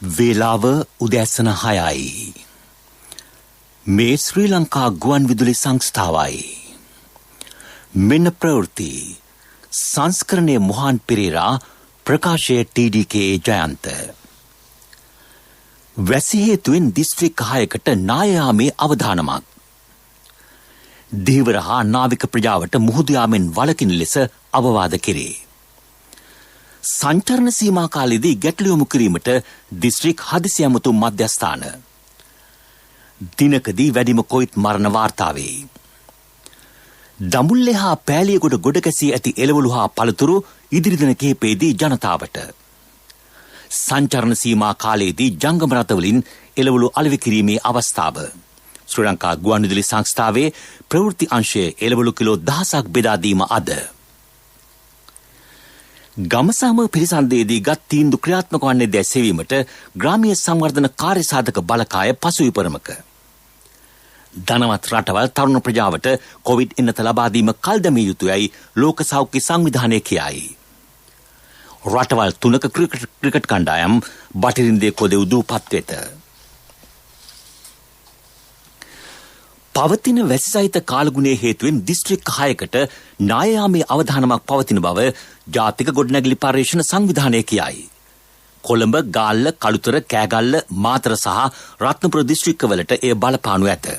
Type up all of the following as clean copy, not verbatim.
වේලාව උදෑසන 6යි. මේ ශ්‍රී ලංකා ගුවන් විදුලි සංස්ථාවයි. මෙන්න ප්‍රවෘත්ති සංස්කරණයේ මොහාන් පෙරේරා ප්‍රකාශය TDK ජයන්ත. වැසි හේතුවෙන් දිස්ත්‍රික් 6කට නායයාමේ අවධානමක්. ධීවර හා නාවික ප්‍රජාවට මුහුදු යාමෙන් වළකින ලෙස අවවාද කෙරේ. සංචරණ සීමා කාලයේදී ගැටළු යොමු කිරීමට දිස්ත්‍රික් හදිසි ඇමතුම් මධ්‍යස්ථාන. දිනකදී වැඩිම කොවිඩ් මරණ වාර්තා වේ. දඹුල්ලේ හා පෑලියගොඩ ගොඩකැසී ඇති එළවලු හා පළතුරු ඉදිරි දින කිහිපයේදී ජනතාවට. සංචරණ සීමා කාලයේදී ජංගම රථවලින් එළවලු අලෙවි කිරීමේ අවස්ථාව. ශ්‍රී ලංකා ගුවන්විදුලි සංස්ථාවේ ප්‍රවෘත්ති අංශයේ එළවලු කිලෝ 1000ක් බෙදා දීම අද. ගමසම පිරිසන්දේදී ගත් තීන්දුව ක්‍රියාත්මක වන්නේ දැසෙවීමට ග්‍රාමීය සංවර්ධන කාර්යසාධක බලකාය පසුවිපරමක. ධනවත් රටවල් තරුණ ප්‍රජාවට කොවිඩ් එන්නත ලබා දීම කල් දැමිය යුතුයයි ලෝක සෞඛ්‍ය සංවිධානය කියයි. රටවල් 3ක ක්‍රිකට් කණ්ඩායම් බටහිරින්දේ කොදෙව් දූපත් වෙත. පවතින වැසි සහිත කාලගුණයේ හේතුවෙන් දිස්ත්‍රික් 6කට නායයාමේ අවධානමක් පවතින බව ජාතික ගොඩනැගිලි පර්යේෂණ සංවිධානය කියයි. කොළඹ, ගාල්ල, කළුතර, කෑගල්ල, මාතර සහ රත්නපුර දිස්ත්‍රික්කවලට එය බලපානු ඇත.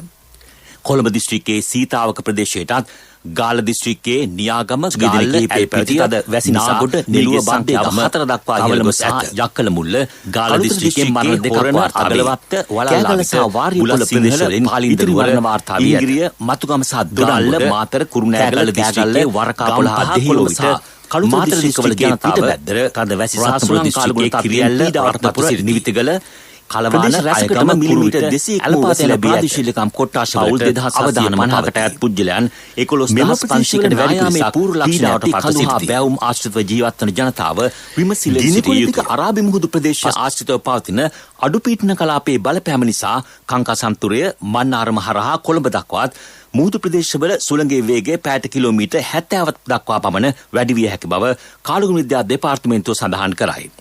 කොළඹ දිස්ත්‍රික්කයේ සීතාවක ප්‍රදේශයටත් ගාල්ල දිස්ත්‍රික්කයේ නියාගම, ගාල්ල, පැවති අද වැසි නාගොඩ, නිලුව, බන්දේගම 4 දක්වා ඉහළ ගොස් ඇත. යක්කල මුල්ල, ගාල්ල දිස්ත්‍රික්කයේ මරණ දෙකක් වාර්තා වේ. කෑගල්ල සහ වාරියපොළ ප්‍රදේශවලින් පාලින්දර මරණ වාර්තා වේ. ඉංග්‍රීය, මතුගම සහ දොඩල්ල, මාතර, කුරුණෑගල දිස්ත්‍රික්කයේ වරකාපොළ හා දෙහිවල සහ මාතර දිස්ත්‍රික්කවල ජනතාව තද වැසි සහ සුළං කාලගුණ කිරියල්ල, රත්නපුර, නිවිතගල, කලවාන රැසකටම මිලිමීටර් 200ක් ලැබී ඇත. ප්‍රාදේශීයකම් කොට්ටාශ වලට 2750කට අයත් පුද්ගලයන් 11500කට වැඩි පිරිසක් පූර්ව ලක්ෂණයට පත් සිටිති. බැවුම් ආශ්‍රිතව ජීවත් වන ජනතාව විමසිල්ල සිටිය යුතුය. අරාබි මුහුදු ප්‍රදේශ ආශ්‍රිතව පවතින අඩුපීඩන කලාපයේ බලපෑම නිසා කංකාසන්තුරය, මන්නාරම හරහා කොළඹ දක්වාත් මුහුදු ප්‍රදේශවල සුළඟේ වේගය පැයට කිලෝමීටර් 70ක් දක්වා පමණ වැඩි විය හැකි බව කාලගුණ විද්‍යා දෙපාර්තමේන්තුව සඳහන් කරයි.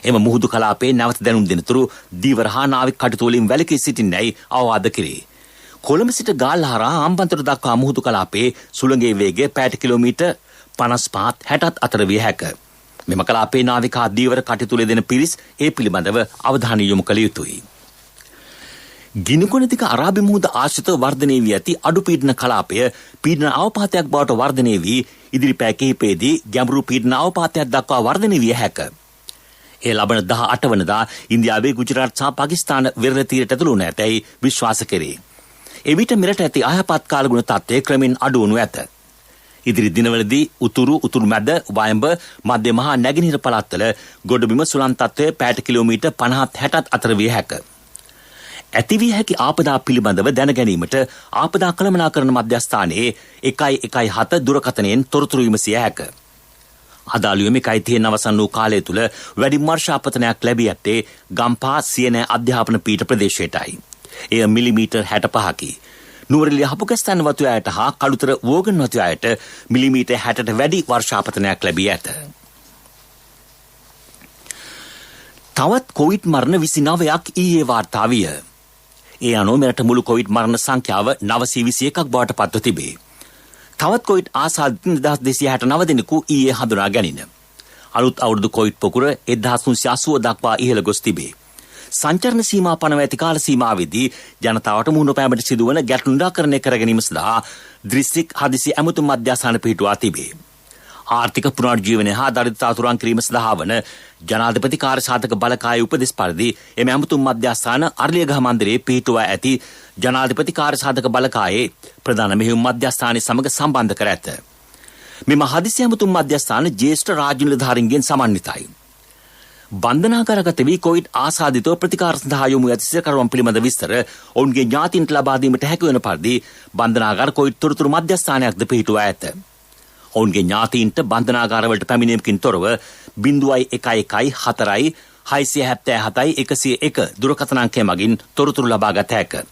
එම මුහුදු කලාපයේ නැවත දැනුම් දෙනතුරු ධීවර හා නාවික කටයුතු වලින් වැළකී සිටින්නයි අවවාද කෙරේ. කොළඹ සිට ගාල්ල හරහා අම්බන්තොට දක්වා මුහුදු කලාපයේ සුළඟේ වේගය පැයට කිලෝමීටර් 55-60ක් අතර විය හැකිය. මෙම කලාපයේ නාවික හා ධීවර කටයුතු දෙන පිරිස් ඒ පිළිබඳව අවධානය යොමු කළ යුතුයි. ගිනිකොන දිග අරාබි මුහුද ආශ්‍රිතව වර්ධනය වී ඇති අඩුපීඩන කලාපය පීඩන අවපාතයක් බවට වර්ධනය වී ඉදිරි පැය කිහිපයේදී ගැඹුරු පීඩන අවපාතයක් දක්වා වර්ධනය විය හැකිය. ඒ ලබන 18 වනදා ඉන්දියාවේ ගුජරාට් සහ පාකිස්තාන වෙරළ තීරයට ඇතුළු වන ඇතැයි විශ්වාස කෙරේ. එවිට මෙරට ඇති අයහපත් කාලගුණ තත්ත්වය ක්‍රමෙන් අඩු වනු ඇත. ඉදිරි දිනවලදී උතුරු මැද වයඹ මධ්‍ය මහා නැගෙනහිර පළාත්වල ගොඩබිම සුළං තත්ත්වය පැයට කිලෝමීටර් 50-60ක් අතර විය හැකිය. ඇතිවිය හැකි ආපදා පිළිබඳව දැන ගැනීමට ආපදා කළමනාකරණ මධ්‍යස්ථානයේ 117 දුරකථනයෙන් තොරතුරු විමසිය හැකිය. අදාළුවෙම 1:30 අවසන් වූ කාලය තුල වැඩි වර්ෂාපතනයක් ලැබී ඇත්තේ ගම්පහ සියනෑ අධ්‍යාපන පීඨ ප්‍රදේශයටයි. එය මිලිමීටර් 65කි. නුවරඑළිය හපුගස්තන්න වතුයායට හා කළුතර වෝගන් වතුයායට මිලිමීටර් 60ට වැඩි වර්ෂාපතනයක් ලැබී ඇත. තවත් කොවිඩ් මරණ 29ක් ඊයේ වාර්තා විය. ඒ අනුව මෙරට මුළු කොවිඩ් මරණ සංඛ්‍යාව 921ක් බවට පත්ව තිබේ. තවත් කොවිඩ් ආසාදිත 1269 දෙනෙකු ඊයේ හඳුනා ගැනින. අලුත් අවුරුදු කොවිඩ් පොකුර 1980 දක්වා ඉහළ ගොස් තිබේ. සංචරණ සීමා පනව ඇති කාල සීමාවේදී ජනතාවට මුහුණ පෑමට සිදුවන ගැටලු නිරාකරණය කර ගැනීම සඳහා දිස්ත්‍රික් හදිසි ඇමතුම් මධ්‍යස්ථාන පිහිටුවා තිබේ. ආර්ථික පුනර්ජීවනය හා දරිද්‍රතා තුරන් කිරීම සඳහා වන ජනාධිපති කාර්යසාධක බලකායේ උපදෙස් පරිදි එම ඇමතුම් මධ්‍යස්ථාන අරලියගහ මන්දිරයේ පිහිටුවා ඇති ජනාධිපති කාර්යසාධක බලකායේ ප්‍රධාන මෙහෙයුම් මධ්‍යස්ථානයේ සමග සම්බන්ධ කර ඇත. මෙම හදිසි ඇමතුම් මධ්‍යස්ථාන ජ්‍යෙෂ්ඨ රාජ්‍ය නිලධාරීන්ගෙන් සමන්විතයි. බන්ධනාගාරගත වී කොවිඩ් ආසාදිතව ප්‍රතිකාර සඳහා යොමු ඇති සිරකරුවන් පිළිබඳ විස්තර ඔවුන්ගේ ඥාතීන්ට ලබා දීමට හැකි වන පරිදි බන්ධනාගාර කොවිඩ් තොරතුරු මධ්‍යස්ථානයක්ද පිහිටුවා ඇත. ඔවුන්ගේ ඥාතීන්ට බන්ධනාගාරවලට පැමිණීමකින් තොරව 0114 677 101 දුරකථන අංකය මගින් තොරතුරු ලබා ගත හැකිය.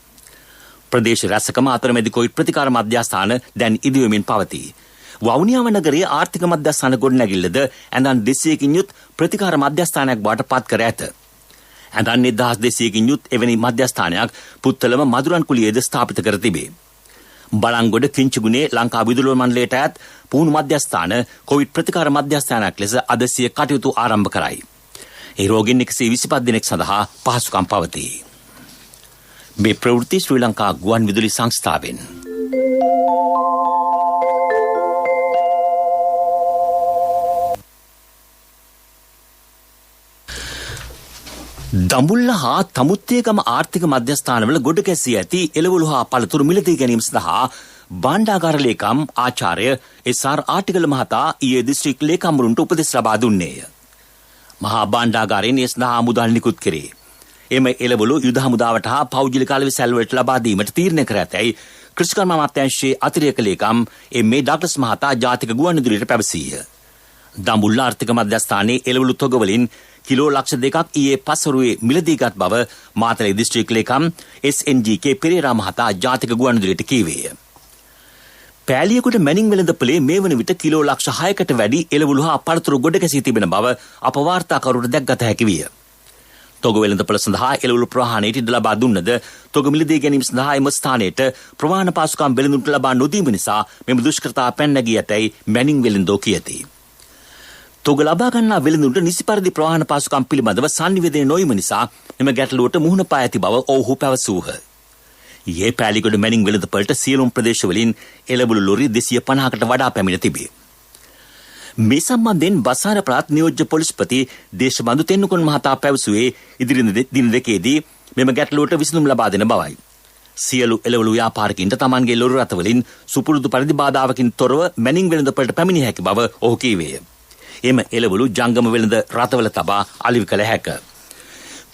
ප්‍රදේශ රැසකම අතරමැදි කොවිඩ් ප්‍රතිකාර මධ්‍යස්ථාන දැන් ඉදිවෙමින් පවතී. වවුනියාව නගරයේ ආර්ථික මධ්‍යස්ථාන ගොඩනැගිල්ලද ඇඳන් 200කින් යුත් ප්‍රතිකාර මධ්‍යස්ථානයක් බවට පත් කර ඇත. ඇඳන් 1200කින් යුත් එවැනි මධ්‍යස්ථානයක් පුත්තලම මදුරන් කුලියේද ස්ථාපිත කර තිබේ. බලංගොඩ කිංචුගුණේ ලංකා විදුලි මණ්ඩලයට ඈත් පුහුණු මධ්‍යස්ථාන කොවිඩ් ප්‍රතිකාර මධ්‍යස්ථානයක් ලෙස අද සිය කටයුතු ආරම්භ කරයි. ඒ රෝගීන් 125 දෙනෙක් සඳහා පහසුකම් පවතී. මේ ප්‍රවෘත්ති ශ්‍රී ලංකා ගුවන් විදුලි සංස්ථාවෙන්. දඹුල්ල හා තමුත්තේගම ආර්ථික මධ්‍යස්ථානවල ගොඩ ගැසී ඇති එළවලු හා පළතුරු මිලදී ගැනීම සඳහා භාණ්ඩාගාර ලේකම් ආචාර්ය එස්.ආර්. ආටිගල මහතා ඊයේ දිස්ත්‍රික් ලේකම්වරුන්ට උපදෙස් ලබා දුන්නේය. මහා භාණ්ඩාගාරයෙන් ඒ සඳහා මුදල් නිකුත් කෙරේ. එම එළවලු යුද හමුදාවට හා පෞද්ගලික අලෙවිසැල්වලට ලබා දීමට තීරණය කර ඇතැයි කෘෂිකර්ම අමාත්‍යාංශයේ අතිරේක ලේකම් එම්.ඒ. ඩග්ලස් මහතා ජාතික ගුවන්විදුලියට පැවසීය. දඹුල්ල ආර්ථික මධ්‍යස්ථානයේ එළවලු තොගවලින් කිලෝ ලක්ෂ 2ක් ඊයේ පස්වරුවේ මිලදීගත් බව මාතලේ දිස්ත්‍රික් ලේකම් එස්.එන්.ජී.කේ පෙරේරා මහතා ජාතික ගුවන්විදුලියට කීවේය. පෑලියගොඩ මැනින් වෙළඳපොලේ මේ වන විට කිලෝ ලක්ෂ 6කට වැඩි එළවලු හා පළතුරු ගොඩ ගැසී තිබෙන බව අප වාර්තාකරුවට දැක්ගත හැකි විය. තොග වෙළඳපොළ සඳහා එළවලු ප්‍රවාහනයට ඉඩ ලබා දුන්නද තොග මිලදී ගැනීම සඳහා එම ස්ථානයට ප්‍රවාහන පාසුකම් වෙළඳුන්ට ලබා නොදීම නිසා මෙම දුෂ්කරතා පැන නැගී ඇතැයි මැනින් වෙළඳෝ කියති. තොග ලබා ගන්නා වෙළඳුන්ට නිසි පරිදි ප්‍රවාහන පාසුකම් පිළිබඳව සංනිවේදනය නොවීම නිසා මෙම ගැටලුවට මුහුණ පා ඇති බව ඔවුහු පැවසූහ. ඊයේ පෑලියගොඩ මැනින් වෙළඳපොළට සියලුම ප්‍රදේශවලින් එළවලු ලොරි 250කට වඩා පැමිණ තිබේ. මේ සම්බන්ධයෙන් බසාර ප්‍රාත් නියෝජ්‍ය පොලිස්පති දේශබන්දු තෙන්නුකොන් මහතා පැවසුවේ ඉදිරි දින දෙකේදී මෙම ගැටලුවට විසඳුම් ලබා දෙන බවයි. සියලු එළවලු ව්‍යාපාරිකයින්ට තමන්ගේ ලොරි රථවලින් සුපුරුදු පරිදි බාධාවකින් තොරව මැනින් වෙළඳපොළට පැමිණිය හැකි බව ඔහු කීවේය. එම එළවලු ජංගම වෙළඳ රථවල තබා අලිවි කළ හැක.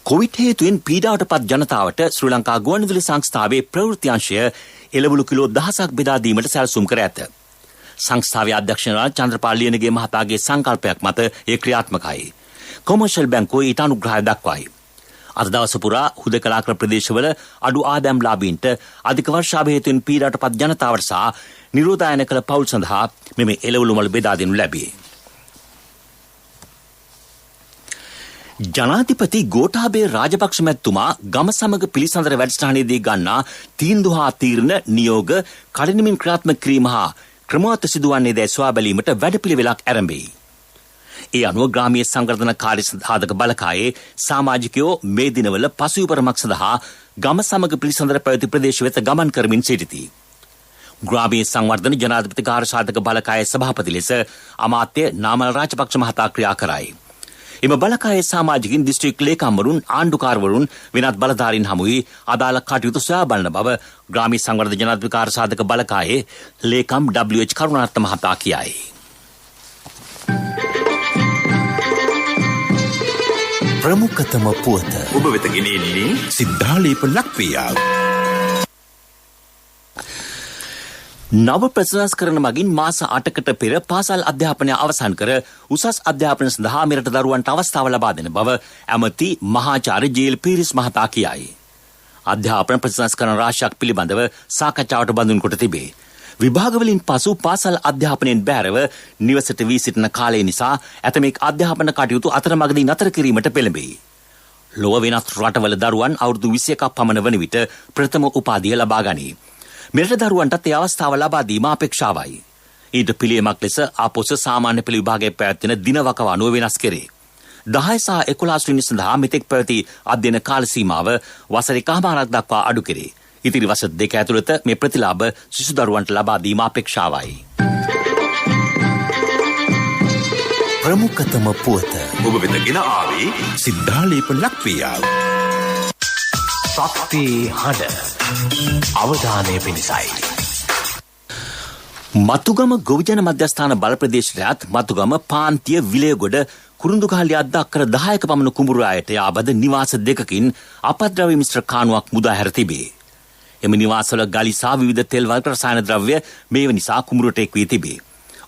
කොවිඩ් හේතුවෙන් පීඩාවට පත් ජනතාවට ශ්‍රී ලංකා ගුවන්විදුලි සංස්ථාවේ ප්‍රවෘත්ති අංශය එළවලු කිලෝ 1000ක් බෙදා දීමට සැලසුම් කර ඇත. සංස්ථාවේ අධ්‍යක්ෂ චන්ද්‍රපාල් ලියනගේ මහතාගේ සංකල්පයක් මත ඒ ක්‍රියාත්මකයි. කොමර්ෂල් බැංකුවේ ඊට අනුග්‍රහය දක්වයි. අද දවස පුරා හුදකලා කර ප්‍රදේශවල අඩු ආදායම් ලාභීන්ට අධික වර්ෂාව හේතුවෙන් පීඩාවට පත් ජනතාවට සහ නිරෝධායන කළ පවුල් සඳහා මෙම එළවලු මල් බෙදා දෙනු ලැබේ. ජනාධිපති ගෝඨාභය රාජපක්ෂ මැතිතුමා ගම සමග පිළිසඳර වැඩසටහනේදී ගන්නා තීන්දුව හා තීරණ නියෝග කඩිනමින් ක්‍රියාත්මක කිරීම හා ක්‍රමවත් සිදුවන්නේ දැයි සොයා බැලීමට වැඩපිළිවෙලක් ආරම්භයි. ඒ අනුව ග්‍රාමීය සංවර්ධන කාර්ය සාධක බලකායේ සමාජිකයෝ මේ දිනවල පසුවිපරමක් සඳහා ගම සමග පිළිසඳර පැවති ප්‍රදේශ වෙත ගමන් කරමින් සිටිති. ග්‍රාමීය සංවර්ධන ජනාධිපති කාර්ය සාධක බලකායේ සභාපති ලෙස අමාත්‍ය නාමල් රාජපක්ෂ මහතා ක්‍රියා කරයි. එම බලකායේ සමාජිකින් දිස්ත්‍රික් ලේකම්වරුන් ආණ්ඩුකාරවරුන් වෙනත් බලධාරීන් හමුවී අදාළ කටයුතු සොයා බලන බව ග්‍රාමීය සංවර්ධන ජනාධිපති කාර්ය සාධක බලකායේ ලේකම් WH කරුණාරත්න මහතා කියයි. ප්‍රමුඛතම පුවත ඔබ වෙත ගෙනෙන්නේ සිද්ධාලේප ලක්වියා. නව ප්‍රතිසංස්කරණ මගින් මාස 8කට පෙර පාසල් අධ්‍යාපනය අවසන් කර උසස් අධ්‍යාපනය සඳහා මෙරට දරුවන්ට අවස්ථාව ලබා දෙන බව ඇමති මහාචාර්ය ජේ.එල්. පීරිස් මහතා කියයි. අධ්‍යාපන ප්‍රතිසංස්කරණ රාශියක් පිළිබඳව සාකච්ඡාවට බඳුන් කොට තිබේ. විභාගවලින් පසු පාසල් අධ්‍යාපනයෙන් බැහැරව නිවසට වී සිටින කාලය නිසා ඇතමෙක් අධ්‍යාපන කටයුතු අතරමඟදී නතර කිරීමට පෙළඹෙයි. ලොව වෙනත් රටවල දරුවන් අවුරුදු 21ක් පමණ වන විට ප්‍රථම උපාධිය ලබා ගනී. මෙරට දරුවන්ටත් ඒ අවස්ථාව ලබා දීම අපේක්ෂාවයි. ඊට පිළියමක් ලෙස ආපොස සාමාන්‍ය පෙළ විභාගයේ පැවැත්වෙන දිනවකව අනුව වෙනස් කෙරේ. 10 සහ 11 වෙනි සඳහා මෙතෙක් පැවති අධ්‍යයන කාල සීමාව වසර එකමාරක් දක්වා අඩු කෙරේ. ඉතිරි වසර 2 ඇතුළත මේ ප්‍රතිලාභ සිසු දරුවන්ට ලබා දීම අපේක්ෂාවයි. ප්‍රමුඛතම පුවත ඔබ වෙත ගෙන ආවේ සිද්ධාලේප ලක්වියා. ශක්ති හඬ අවධානය පිණිසයි. මතුගම ගොවිජන මධ්‍යස්ථාන බල ප්‍රදේශයත් මතුගම පාන්තිය විලයගොඩ කුරුඳුගහලිය අද්ද අක්කර 10ක පමණ කුඹුරු අයට යාබද නිවාස දෙකකින් අපද්‍රව්‍ය මිශ්‍ර කානුවක් මුදා හැර තිබේ. එම නිවාසවල ගලි සහ විවිධ තෙල් වර්ග රසායන ද්‍රව්‍ය මේ නිසා කුඹුරට එක් වී තිබේ.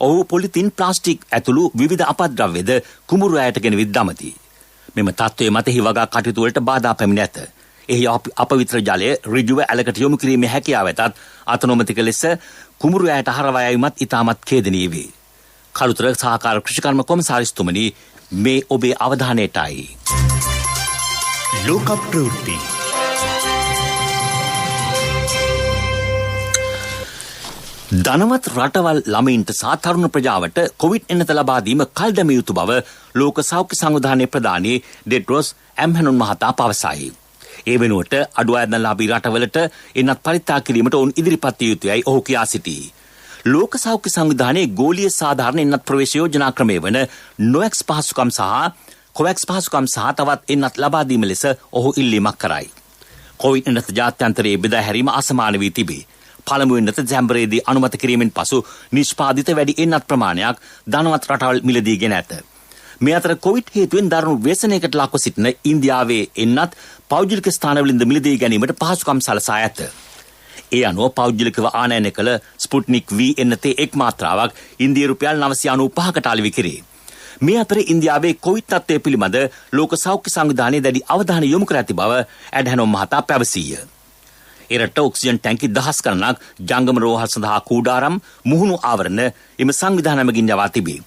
ඔහු පොලිතින් ප්ලාස්ටික් ඇතුළු විවිධ අපද්‍රව්‍යද කුඹුරු අයට ගෙනවිත් දමති. මෙම තත්ත්වයේ මතෙහි වගා කටයුතු වලට බාධා පැමිණ ඇත. එහි අපවිත්‍ර ජලය ඍජුව ඇලකට යොමු කිරීමේ හැකියාව ඇතත් අතනොමතික ලෙස කුඹුරු ඇයට හරවා යෑමත් ඉතාමත් ඛේදනීය වේ. කළුතර සහකාර කෘෂිකර්ම කොමසාරිස්තුමනි මේ ඔබේ අවධානයටයි. ලෝක ප්‍රවෘත්ති. ධනවත් රටවල් ළමයින්ට සහ තරුණ ප්‍රජාවට කොවිඩ් එන්නත ලබා දීම කල් දැමිය යුතු බව ලෝක සෞඛ්‍ය සංවිධානයේ ප්‍රධානී ටෙඩ්රොස් ඇධනොම් මහතා පවසයි. ඒ වෙනුවට අඩු ආදායම්ලාභී රටවලට එන්නත් පරිත්‍යාග කිරීමට ඔවුන් ඉදිරිපත් විය යුතුයයි ඔහු කියා සිටී. ලෝක සෞඛ්‍ය සංවිධානයේ ගෝලීය සාධාරණ එන්නත් ප්‍රවේශ යෝජනා ක්‍රමය වන නොවැක්ස් පහසුකම් සහ කොවැක්ස් පහසුකම් සහ තවත් එන්නත් ලබා දීම ලෙස ඔහු ඉල්ලීමක් කරයි. කොවිඩ් එන්නත ජාත්‍යන්තරයේ බෙදා හැරීම අසමාන වී තිබේ. පළමු එන්නත දෙසැම්බරයේදී අනුමත කිරීමෙන් පසු නිෂ්පාදිත වැඩි එන්නත් ප්‍රමාණයක් ධනවත් රටවල් මිලදී ගෙන ඇත. මේ අතර කොවිඩ් හේතුවෙන් දරුණු ව්‍යසනයකට ලක්ව සිටින ඉන්දියාවේ එන්නත් පෞද්ගලික ස්ථානවලින්ද මිලදී ගැනීමට පහසුකම් සලසා ඇත. ඒ අනුව පෞද්ගලිකව ආනයනය කළ ස්පුට්නික් V එන්නතේ එක් මාත්‍රාවක් ඉන්දිය රුපියල් 995කට අලෙවි කෙරේ. මේ අතර ඉන්දියාවේ කොවිඩ් තත්ත්වය පිළිබඳ ලෝක සෞඛ්‍ය සංවිධානයේ දැඩි අවධානය යොමු කර ඇති බව ඇඩ්හැනොම් මහතා පැවසීය. එරට ඔක්සිජන් ටැංකි 10 ගණනක් ජංගම රෝහල් සඳහා කූඩාරම් මුහුණු ආවරණ එම සංවිධානයමගින් යවා තිබේ.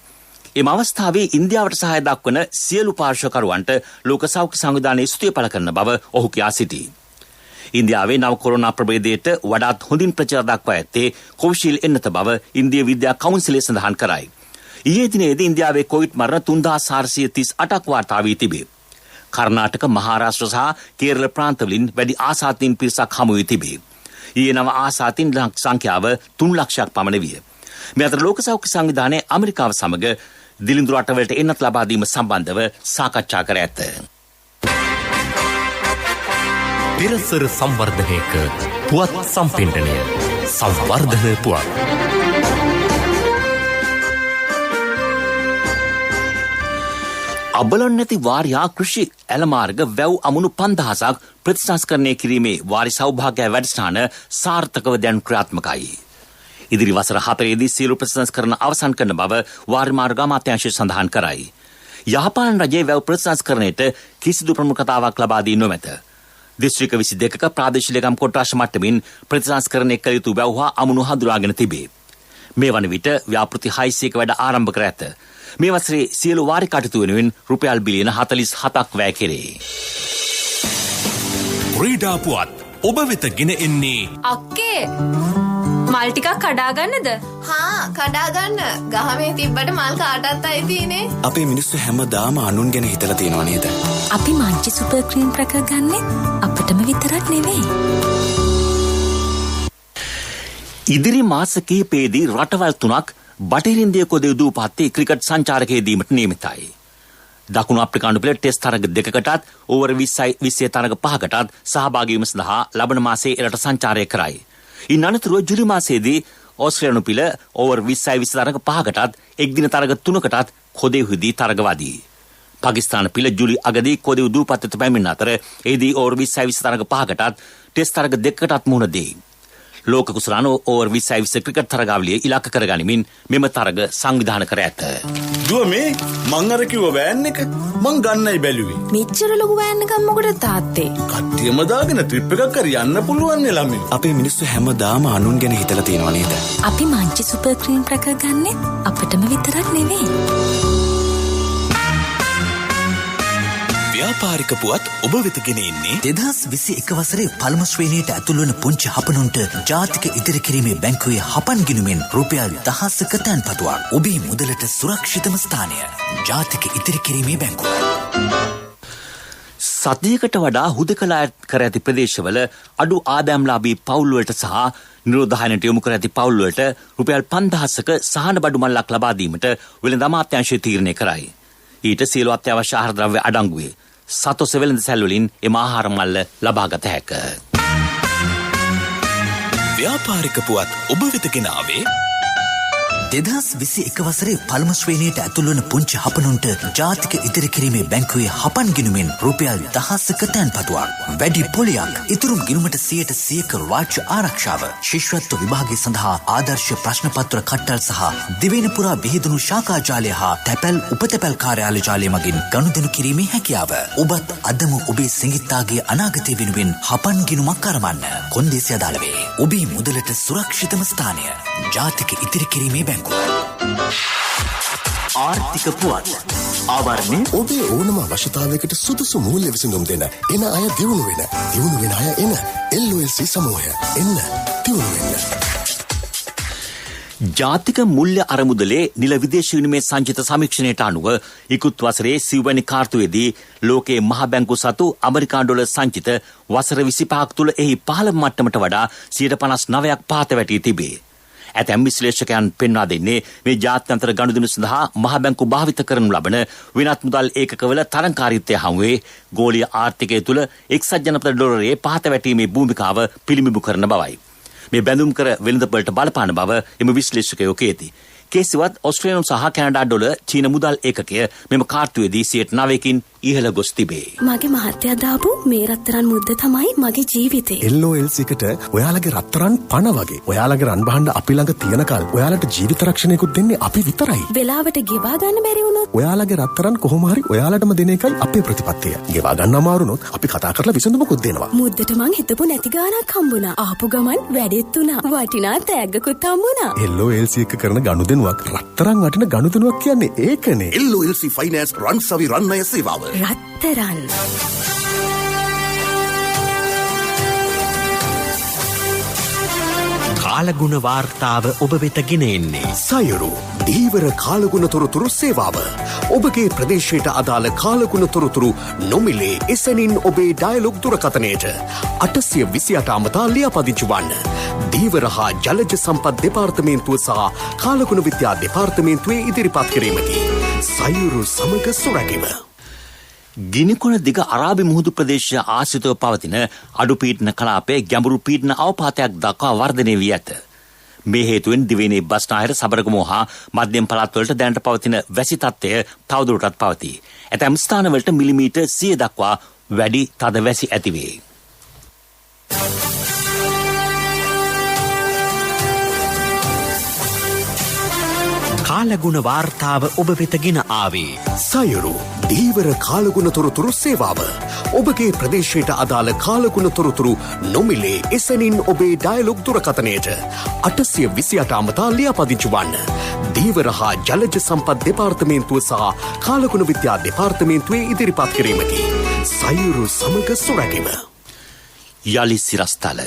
එම අවස්ථාවේ ඉන්දියාවට සහාය දක්වන සියලු පාර්ශ්වකරුවන්ට ලෝක සෞඛ්‍ය සංවිධානයේ ස්තුතිය පළ කරන බව ඔහු කියා සිටී. ඉන්දියාවේ නව කොරෝනා ප්‍රභේදයට වඩාත් හොඳින් ප්‍රචාර දක්වා ඇත්තේ කොවිෂීල්ඩ් එන්නත බව ඉන්දිය විද්‍යා කවුන්සිලය සඳහන් කරයි. ඊයේ දිනේදී ඉන්දියාවේ කොවිඩ් මරණ 3438ක් වාර්තා වී තිබේ. කර්ණාටක මහාරාෂ්ට්‍ර සහ කේරළ ප්‍රාන්තවලින් වැඩි ආසාදීන් පිරිසක් හමු වී තිබේ. ඊයේ නව ආසාදීන් සංඛ්‍යාව 3 ලක්ෂයක් පමණ විය. මේ අතර ලෝක සෞඛ්‍ය සංවිධානයේ ඇමරිකාව සමග දිලිඳු රටවලට එන්නත් ලබා දීම සම්බන්ධව සාකච්ඡා කර ඇත. පිරසර සංවර්ධනයක පුවත් සම්පෙන්ඩනය සංවර්ධන පුවත්. අබලන් නැති වාර්යා කෘෂි ඇලමාර්ග වැව් අමුණු 5000ක් ප්‍රතිසංස්කරණය කිරීමේ වාරි සෞභාග්‍ය වැඩසටහන සාර්ථකව දැන් ක්‍රියාත්මකයි. ඉදිරි වසර 4ේදී සියලු ප්‍රතිසංස්කරණ අවසන් කරන බව වාරි මාර්ග අමාත්‍යාංශය සඳහන් කරයි. යහපාලන රජයේ වැව් ප්‍රතිසංස්කරණයට කිසිදු ප්‍රමුඛතාවක් ලබා දී නොමැත. දිස්ත්‍රික්ක 22ක ප්‍රාදේශීය ලේකම් කොට්ටාශ මට්ටමින් ප්‍රතිසංස්කරණය කළ යුතු වැව් හා අමුණු හඳුනාගෙන තිබේ. මේ වන විට ව්‍යාපෘති 600ක වැඩ ආරම්භ කර ඇත. මේ වසරේ සියලු වාරි කටයුතු වෙනුවෙන් රුපියල් බිලියන 47ක් වැය කෙරේ. ක්‍රීඩා පුවත් ඔබ වෙත ගෙන එන්නේ අක්කේ මල් ටිකක් කඩා ගන්නද? හා කඩා ගන්න. ගහමේ තිබ්බට මල් කාටවත් අයිතිනේ. අපේ මිනිස්සු හැමදාම අනුන් ගැන හිතලා තියෙනව නේද? අපි මංචි සුපර් ක්‍රීම් රැක ගන්නෙ අපිටම විතරක් නෙවෙයි. ඉදිරි මාස කිහිපයේදී රටවල් 3ක් බටහිර ඉන්දිය කොදේ දූපත්තේ ක්‍රිකට් සංචාරකයේ දීමට නියමිතයි. දකුණු අප්‍රිකානු පෙළ ටෙස්ට් තරග 2කටත් ඕවර් 20 තරග 5කටත් සහභාගී වීම සඳහා ලබන මාසයේ එරට සංචාරය කරයි. ඉන් අනතුරුව ජුලි මාසයේදී ඕස්ට්‍රේලියානු පිළ ඕවර් 20 තරග 5කටත් එක්දින තරග 3කටත් කොදෙව්හිදී තරගවදී. පාකිස්තාන පිළ ජුලි අගදී කොදෙව් දූපතට පැමිණෙන අතර එෙහිදී ඕවර් 20 තරග 5කටත් ටෙස්ට් තරග 2කටත් මුහුණ දෙයි. ලෝක කුසලාන ඕවර් 20 ක්‍රිකට් තරගාවලිය ඉලක්ක කරගනිමින් මෙම තරග සංවිධානය කර ඇත. දුව මේ මං අර කිව්ව වෑන් එක මං ගන්නයි බැලුවේ. මෙච්චර ලොකු වෑන් එකක් මොකටද තාත්තේ? කට්ටියම දාගෙන ට්‍රිප් එකක් හරි යන්න පුළුවන් නේ ළමයි. අපේ මිනිස්සු හැමදාම අනුන් ගැන හිතලා තියෙනව නේද? අපි මංචි සුපර් ක්‍රීම් රැක ගන්නෙ අපිටම විතරක් නෙවෙයි. ව්‍යාපාරික පුවත් ඔබ වෙත ගෙන එන්නේ 2021 වසරේ පළමු ශ්‍රේණියට ඇතුළු වන පුංචි හපනුන්ට ජාතික ඉදිරි කිරීමේ බැංකුවේ හපන් ගිණුමෙන් රුපියල් 1000ක තැන්පතුවක්. ඔබේ මුදලට සුරක්ෂිතම ස්ථානය ජාතික ඉදිරි කිරීමේ බැංකුව. සතියකට වඩා හුදකලා කර ඇති ප්‍රදේශවල අඩු ආදායම්ලාභී පවුල් වලට සහ නිරෝධායනයට යොමු කර ඇති පවුල් වලට රුපියල් 5000ක සහන බඩු මල්ලක් ලබා දීමට වෙළඳ අමාත්‍යාංශය තීරණය කරයි. ඊට සියලු අත්‍යවශ්‍ය ආහාර ද්‍රව්‍ය අඩංගු වේ. සතොස් වෙළඳ සැල් වලින් එම ආහාර මල්ල ලබාගත හැක. ව්‍යාපාරික පුවත් ඔබ වෙත ගෙන ආවේ 2021 වසරේ පළමු ශ්‍රේණියට ඇතුළු වන පුංචි හපනුන්ට ජාතික ඉදිරි කිරීමේ බැංකුවේ හපන් ගිණුමෙන් රුපියල් 1000ක තැන්පතුවක්. වැඩි පොලියක්, ඉතුරුම් ගිණුමට 100% රාජ්‍ය ආරක්ෂාව, ශිෂ්‍යත්ව විභාගය සඳහා ආදර්ශ ප්‍රශ්න පත්‍ර කට්ටල් සහ දිවයින පුරා විහිදුණු ශාඛා ජාලය හා තැපැල් උපතැපැල් කාර්යාලය ජාලය මගින් ගනුදෙනු කිරීමේ හැකියාව. ඔබත් අදම ඔබේ සිඟිත්තාගේ අනාගතය වෙනුවෙන් හපන් ගිණුමක් කරවන්න. කොන්දේසි අදාළ වේ. ඔබේ මුදලට සුරක්ෂිතම ස්ථානය ජාතික ඉදිරි කිරීමේ බැංකුව. ආර්ථික පුවත්. ආවරණය ඔබේ ඕනම අවශ්‍යතාවයකට සුදුසු මූල්‍ය විසඳුම් දෙන එන අය දියුණු වෙන අය එන LOLC සමූහය එන්න දියුණු වෙන්න. ජාතික මුල්‍ය අරමුදලේ නිල විදේශ විනිමය සංචිත සමීක්ෂණයට අනුව ඉකුත් වසරේ සිව්වැනි කාර්තුවේදී ලෝකයේ මහ බැංකු සතු ඇමරිකානු ඩොලර් සංචිත වසර 25ක් තුළ එහි පහළ මට්ටමට වඩා 59%ක් පහත වැටී තිබේ. ඇතැම් විශ්ලේෂකයන් පෙන්වා දෙන්නේ මේ ජාත්‍යන්තර ගනුදෙනු සඳහා මහ බැංකු භාවිත කරනු ලබන වෙනත් මුදල් ඒකකවල තරංකාරීත්වය හමුවේ ගෝලීය ආර්ථිකය තුළ එක්සත් ජනපද ඩොලරයේ පහත වැටීමේ භූමිකාව පිළිඹු කරන බවයි. මේ බැඳුම් කර වෙළඳපොළට බලපාන බව එම විශ්ලේෂකයෝ කියති. කේසිවත් ඔස්ට්‍රේලියානු සහ කැනඩා ඩොලර් චීන මුදල් ඒකකය මෙම කාර්තුවේදී 9%කින් ඉහළ ගොස් තිබේ. මගේ මහත්තයා දාපු මේ රත්තරන් මුද්ද තමයි මගේ ජීවිතේ. LOLC එකට ඔයාලගේ රත්තරන් පණ වගේ. ඔයාලගේ රන් බහඬ අපි ළඟ තියනකල් ඔයාලට ජීවිත රක්ෂණයකුත් දෙන්නේ අපි විතරයි. වෙලාවට ගෙවා ගන්න බැරි වුණොත් ඔයාලගේ රත්තරන් කොහොම හරි ඔයාලටම දෙන එකයි අපේ ප්‍රතිපත්තිය. ගෙවා ගන්න අමාරු වුණොත් අපි කතා කරලා විසඳුමකුත් දෙනවා. මුද්දට මං හිතපු නැති ගාණක් හම්බුණා. ආපු ගමන් වැඩෙත් උනා. වටිනා තෑග්ගකුත් හම්බුණා. LOLC එක කරන ගනුදෙනුවක් රත්තරන් වටින ගනුදෙනුවක් කියන්නේ ඒකනේ. LOLC ෆයිනෑන්ස් රන්සවි රන්නය සේවාව. රත්තරන් කාලගුණ වාර්තාව ඔබ වෙත ගෙන එන්නේ සයුරු දීවර කාලගුණ තොරතුරු සේවාව. ඔබගේ ප්‍රදේශයට අදාළ කාලගුණ තොරතුරු නොමිලේ එසැනින් ඔබේ ඩයලොග් දුරකථනයට 828 අමතා ලියාපදිංචි වන්න. දීවර හා ජලජ සම්පත් දෙපාර්තමේන්තුව සහ කාලගුණ විද්‍යා දෙපාර්තමේන්තුවේ ඉදිරිපත් කිරීමකි. සයුරු සමග සුරැකීම. ගිනිකොන දිග අරාබි මුහුදු ප්‍රදේශය ආශ්‍රිතව පවතින අඩු පීඩන කලාපයේ ගැඹුරු පීඩන අවපාතයක් දක්වා වර්ධනය වී ඇත. මේ හේතුවෙන් දිවයිනේ බස්නාහිර සබරගමුව හා මධ්‍යම පළාත්වලට දැනට පවතින වැසි තත්ත්වය තවදුරටත් පවතී. ඇතැම් ස්ථානවලට මිලිමීටර් 100 දක්වා වැඩි තද වැසි ඇතිවේ. කාලගුණ වාර්තාව ඔබ වෙත ගෙන ආවේ සයුරු දීවර කාලගුණ තොරතුරු සේවාව. ඔබගේ ප්‍රදේශයට අදාළ කාලගුණ තොරතුරු නොමිලේ එසැනින් ඔබේ ඩයලොග් දුරකථනයට 828 අමතා ලියාපදිංචි වන්න. දීවර හා ජලජ සම්පත් දෙපාර්තමේන්තුව සහ කාලගුණ විද්‍යා දෙපාර්තමේන්තුවේ ඉදිරිපත් කිරීමකි. සයුරු සමග සුරැකීම. යලි සිරස්තල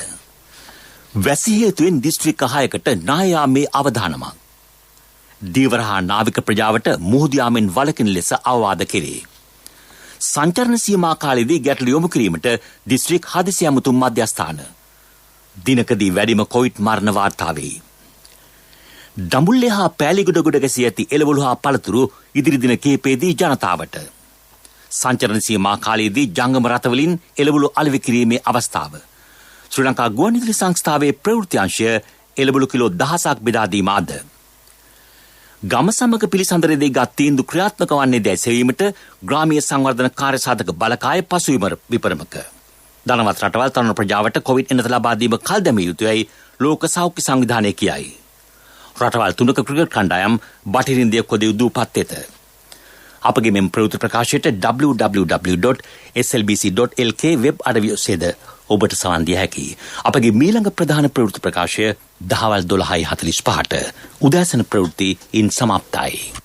වැසි හේතුවෙන් දිස්ත්‍රික්ක 6කට නායාමේ අවදානමක්. දීවර හා නාවික ප්‍රජාවට මුහුදු යාමෙන් වළකින ලෙස අවවාද කෙරේ. සංචරණ සීමා කාලයේදී ගැටළු යොමු කිරීමට දිස්ත්‍රික් හදිසි ඇමතුම් මධ්‍යස්ථාන. දිනකදී වැඩිම කොවිඩ් මරණ වාර්තා වේ. දඹුල්ලේ හා පෑලිගොඩ ගැසී ඇති එළවලු හා පළතුරු ඉදිරි දින කිහිපයේදී ජනතාවට. සංචරණ සීමා කාලයේදී ජංගම රථවලින් එළවලු අලෙවි කිරීමේ අවස්ථාව. ශ්‍රී ලංකා ගුවන්විදුලි සංස්ථාවේ ප්‍රවෘත්ති අංශය එළවලු කිලෝ 1000ක් බෙදා දීම අද. ගම සමග පිළිසඳරේදී ගත් තීන්දුව ක්‍රියාත්මක වන්නේ දැයි සෙවීමට ග්‍රාමීය සංවර්ධන කාර්යසාධක බලකාය පසුබිම විපරමක. ධනවත් රටවල් තරුණ ප්‍රජාවට කොවිඩ් එනත ලබා දීම කල් දැමිය යුතුයයි ලෝක සෞඛ්‍ය සංවිධානය කියයි. රටවල් 3ක ක්‍රිකට් කණ්ඩායම් බටහිර ඉන්දිය කොදෙව් දූපත් වෙත. අපගේ මෙම ප්‍රවෘත්ති ප්‍රකාශයට www.slbc.lk වෙබ් අඩවිය ඔස්සේද ඔබට සවන් දිය හැකියි. අපගේ මීළඟ ප්‍රධාන ප්‍රවෘත්ති ප්‍රකාශය දහවල් 12:45ට උදෑසන ප්‍රවෘත්ති ඉන් සමාප්තයි.